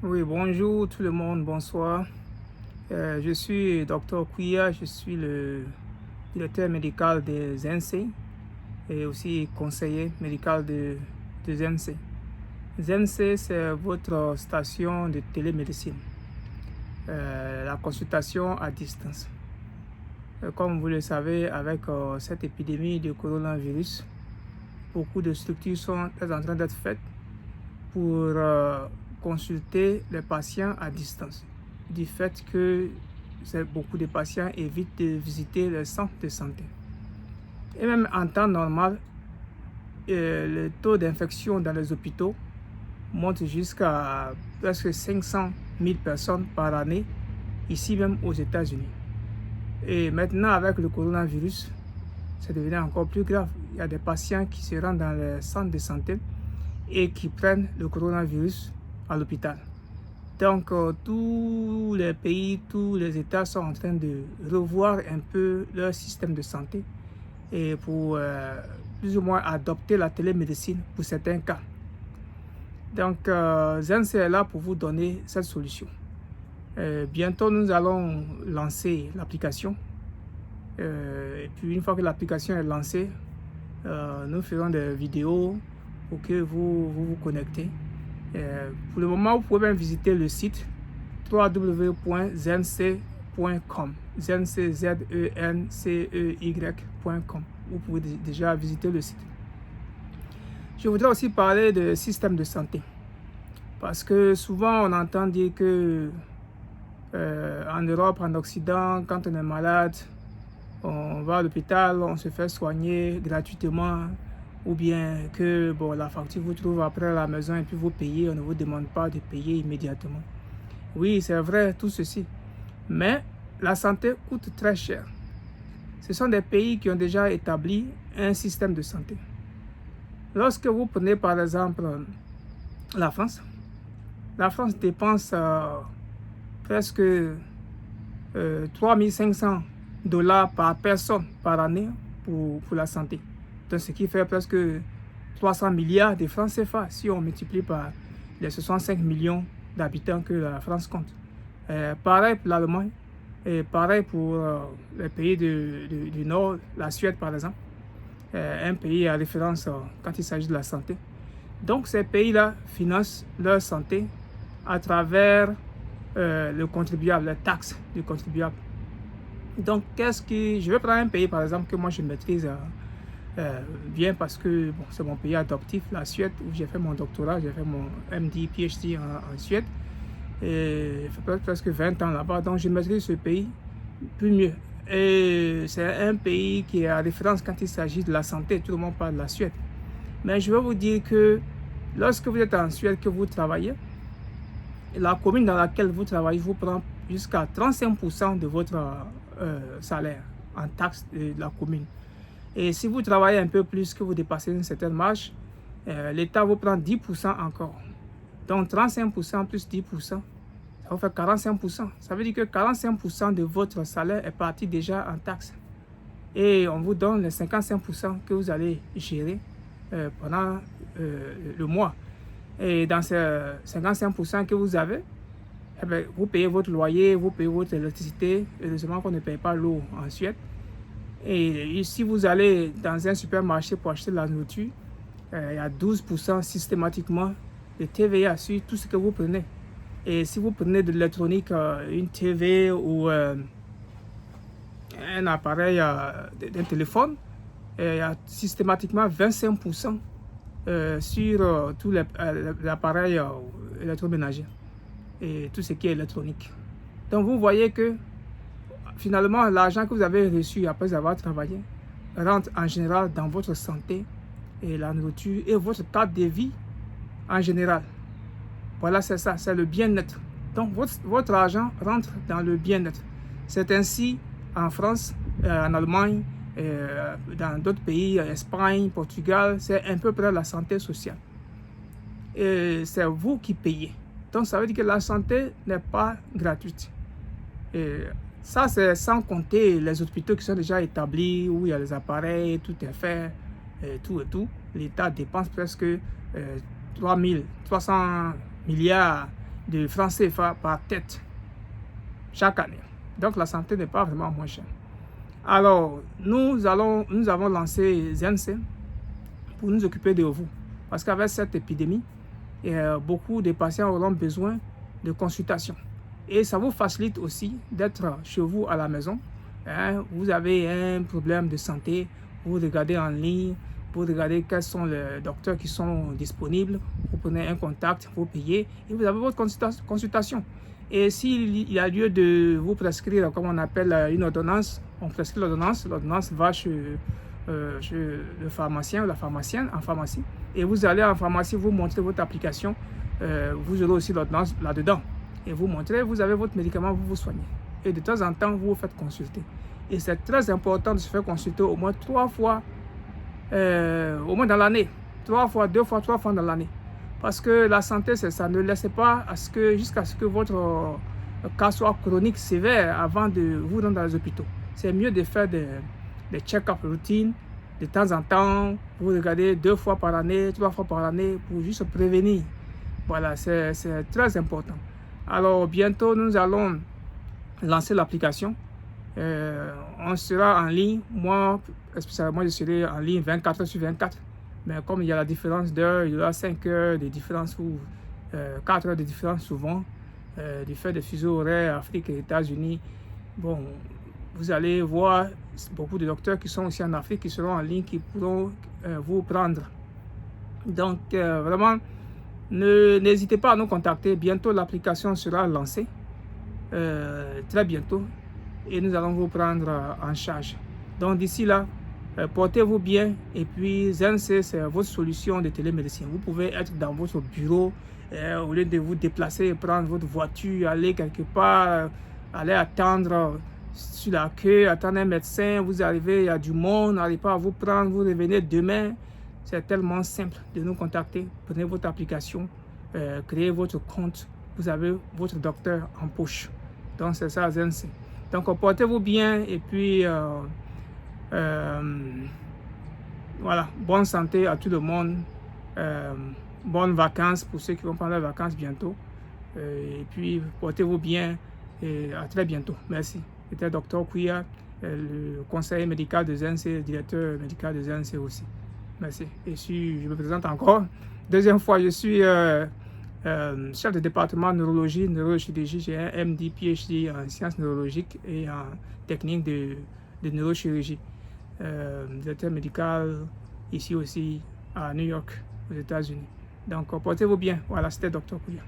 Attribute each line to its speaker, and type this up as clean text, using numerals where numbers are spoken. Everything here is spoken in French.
Speaker 1: Oui, bonjour tout le monde, bonsoir. Je suis Dr Kouya, je suis le directeur médical de ZENSE et aussi conseiller médical de ZENSE. ZENSE, c'est votre station de télémédecine, la consultation à distance. Comme vous le savez, avec cette épidémie de coronavirus, beaucoup de structures sont en train d'être faites pour consulter les patients à distance, du fait que beaucoup de patients évitent de visiter les centres de santé. Et même en temps normal, le taux d'infection dans les hôpitaux monte jusqu'à presque 500 000 personnes par année, ici même aux États-Unis. Et maintenant, avec le coronavirus, c'est devenu encore plus grave. Il y a des patients qui se rendent dans les centres de santé et qui prennent le coronavirus à l'hôpital. Donc, tous les pays, tous les États sont en train de revoir un peu leur système de santé et pour plus ou moins adopter la télémédecine pour certains cas. Donc, ZENSE est là pour vous donner cette solution. Bientôt, nous allons lancer l'application. Et puis, une fois que l'application est lancée, nous ferons des vidéos pour que vous connectez. Pour le moment, vous pouvez même visiter le site www.zense.com, zense.com. Vous pouvez déjà visiter le site. Je voudrais aussi parler de système de santé, parce que souvent on entend dire que en Europe, en Occident, quand on est malade, on va à l'hôpital, on se fait soigner gratuitement, ou bien que la facture vous trouve après à la maison et puis vous payez, on ne vous demande pas de payer immédiatement. Oui, c'est vrai, tout ceci. Mais la santé coûte très cher. Ce sont des pays qui ont déjà établi un système de santé. Lorsque vous prenez par exemple la France dépense presque 3500 $ par personne par année pour la santé. Donc, ce qui fait presque 300 milliards de francs CFA si on multiplie par les 65 millions d'habitants que la France compte. Pareil pour l'Allemagne et pareil pour les pays du Nord, la Suède par exemple, un pays à référence quand il s'agit de la santé. Donc ces pays-là financent leur santé à travers le contribuable, les taxes du contribuable. Donc je vais prendre un pays par exemple que moi je maîtrise bien parce que c'est mon pays adoptif, la Suède, où j'ai fait mon doctorat, j'ai fait mon MD, PhD en Suède. Et ça fait presque 20 ans là-bas, donc je maîtrise ce pays plus mieux. Et c'est un pays qui est à référence quand il s'agit de la santé, tout le monde parle de la Suède. Mais je vais vous dire que lorsque vous êtes en Suède, que vous travaillez, la commune dans laquelle vous travaillez vous prend jusqu'à 35% de votre salaire en taxes de la commune. Et si vous travaillez un peu plus, que vous dépassez une certaine marge, l'État vous prend 10% encore. Donc 35% plus 10%, ça vous fait 45%. Ça veut dire que 45% de votre salaire est parti déjà en taxes. Et on vous donne les 55% que vous allez gérer pendant le mois. Et dans ces 55% que vous avez, vous payez votre loyer, vous payez votre électricité. Heureusement qu'on ne paye pas l'eau en Suède. Et si vous allez dans un supermarché pour acheter de la nourriture, il y a 12% systématiquement de TVA sur tout ce que vous prenez. Et si vous prenez de l'électronique, une TV ou un appareil d'un téléphone, il y a systématiquement 25% sur tous les appareils électroménagers et tout ce qui est électronique. Donc vous voyez que finalement, l'argent que vous avez reçu après avoir travaillé rentre en général dans votre santé et la nourriture et votre cadre de vie en général. Voilà, c'est ça, c'est le bien-être. Donc, votre argent rentre dans le bien-être. C'est ainsi en France, en Allemagne, dans d'autres pays, Espagne, Portugal, c'est un peu près la santé sociale. Et c'est vous qui payez. Donc, ça veut dire que la santé n'est pas gratuite. Et ça, c'est sans compter les hôpitaux qui sont déjà établis, où il y a les appareils, tout est fait, et tout. L'État dépense presque 300 milliards de francs CFA par tête chaque année. Donc la santé n'est pas vraiment moins chère. Alors, nous avons lancé ZenC pour nous occuper de vous. Parce qu'avec cette épidémie, beaucoup de patients auront besoin de consultation. Et ça vous facilite aussi d'être chez vous à la maison. Vous avez un problème de santé, vous regardez en ligne, vous regardez quels sont les docteurs qui sont disponibles, vous prenez un contact, vous payez et vous avez votre consultation. Et s'il y a lieu de vous prescrire, comme on appelle une ordonnance, on prescrit l'ordonnance va chez le pharmacien ou la pharmacienne en pharmacie. Et vous allez en pharmacie, vous montrez votre application, vous aurez aussi l'ordonnance là-dedans. Et vous montrez, vous avez votre médicament, vous vous soignez. Et de temps en temps, vous vous faites consulter. Et c'est très important de se faire consulter au moins 3 fois, au moins dans l'année. 3 fois, 2 fois, 3 fois dans l'année. Parce que la santé, c'est ça. Ne laissez pas jusqu'à ce que votre cas soit chronique, sévère, avant de vous rendre dans les hôpitaux. C'est mieux de faire des check-up routines. De temps en temps, vous regardez 2 fois par année, 3 fois par année, pour juste prévenir. Voilà, c'est très important. Alors, bientôt, nous allons lancer l'application. On sera en ligne. Moi, spécialement, je serai en ligne 24 heures sur 24. Mais comme il y a la différence d'heure, il y aura 5 heures de différence ou 4 heures de différence souvent, du fait des fuseaux horaires Afrique et États-Unis. Bon, vous allez voir beaucoup de docteurs qui sont aussi en Afrique, qui seront en ligne, qui pourront vous prendre. Donc, vraiment, n'hésitez pas à nous contacter. Bientôt, l'application sera lancée. Très bientôt. Et nous allons vous prendre en charge. Donc, d'ici là, portez-vous bien. Et puis, ZenC, c'est votre solution de télémédecine. Vous pouvez être dans votre bureau au lieu de vous déplacer, prendre votre voiture, aller quelque part, aller attendre sur la queue, attendre un médecin. Vous arrivez, il y a du monde, n'arrivez pas à vous prendre, vous revenez demain. C'est tellement simple de nous contacter. Prenez votre application, créez votre compte. Vous avez votre docteur en poche. Donc, c'est ça, ZenC. Donc, portez-vous bien et puis, voilà, bonne santé à tout le monde. Bonnes vacances pour ceux qui vont prendre les vacances bientôt. Et puis, portez-vous bien et à très bientôt. Merci. C'était Dr Kouya, le conseiller médical de ZenC, le directeur médical de ZenC aussi. Merci. Et je me présente encore. Deuxième fois, je suis chef de département neurologie, neurochirurgie. J'ai un MD, PhD en sciences neurologiques et en technique de neurochirurgie. Directeur médical ici aussi à New York, aux États-Unis. Donc, portez-vous bien. Voilà, c'était Dr Kouya.